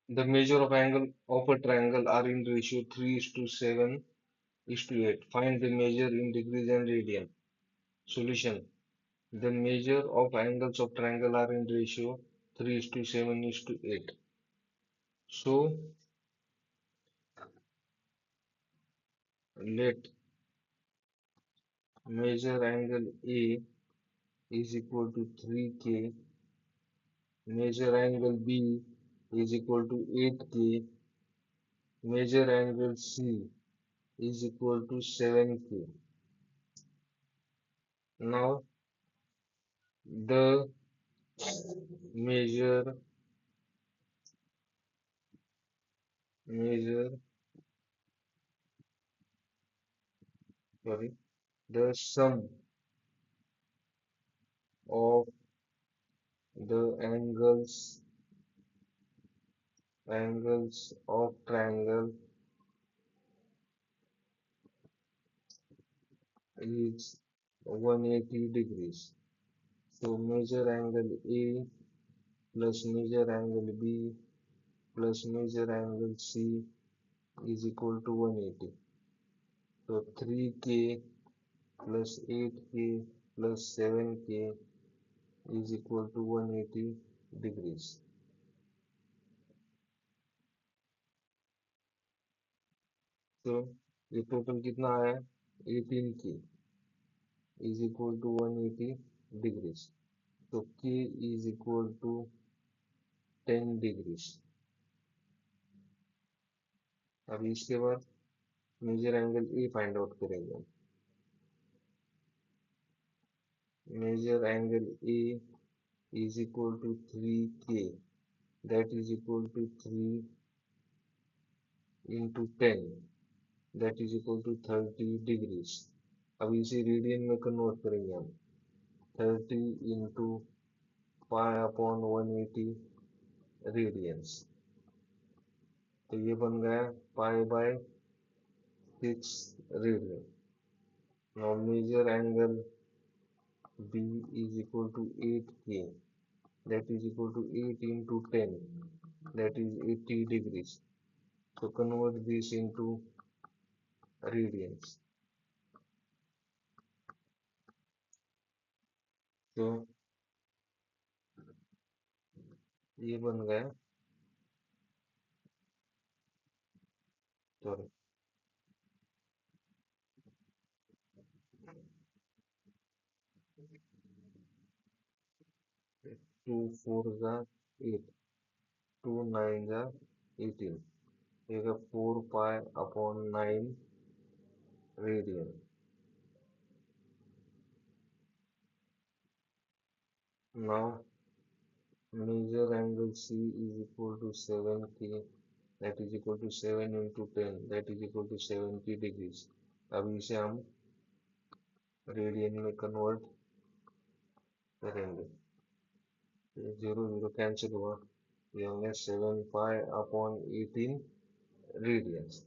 The measure of angle of a triangle are in ratio 3 is to 7 is to 8. Find the measure in degrees and radian. Solution. The measure of angles of triangle are in ratio 3 is to 7 is to 8. So let measure angle A is equal to 3K, measure angle B is equal to 8K, measure angle C is equal to 7K. Now the measure measure sorry the sum of the angles of triangle is 180 degrees. So measure angle A plus measure angle B plus measure angle C is equal to 180. So 3K plus 8K plus 7K is equal to 180 degrees. तो ये total कितना आया 18K is equal to 180 degrees. So K is equal to 10 degrees. अभी इसके बाद measure angle A find out करेंगे. Measure angle A is equal to 3K, that is equal to 3 into 10, that is equal to 30 degrees. अब इसे radian में convert करेंगे हम. 30 into pi upon 180 radiance. तो ये बन गया pi by 6 radian. Now measure angle B is equal to 8K, that is equal to 8 into 10, that is 80 degrees. So convert this into radians. तो ये बन गया सॉरी 2 4 जा 8, 2 9 जा 18. ये 4 pi upon 9 radian. Now measure angle C is equal to 7K, that is equal to 7 into 10, that is equal to 70 degrees. अब इसे हम रेडियन में कन्वर्ट करेंगे. 0 0 कैंसिल हुआ. ये होंगे 7 पाई अपॉन 18 रेडियंस.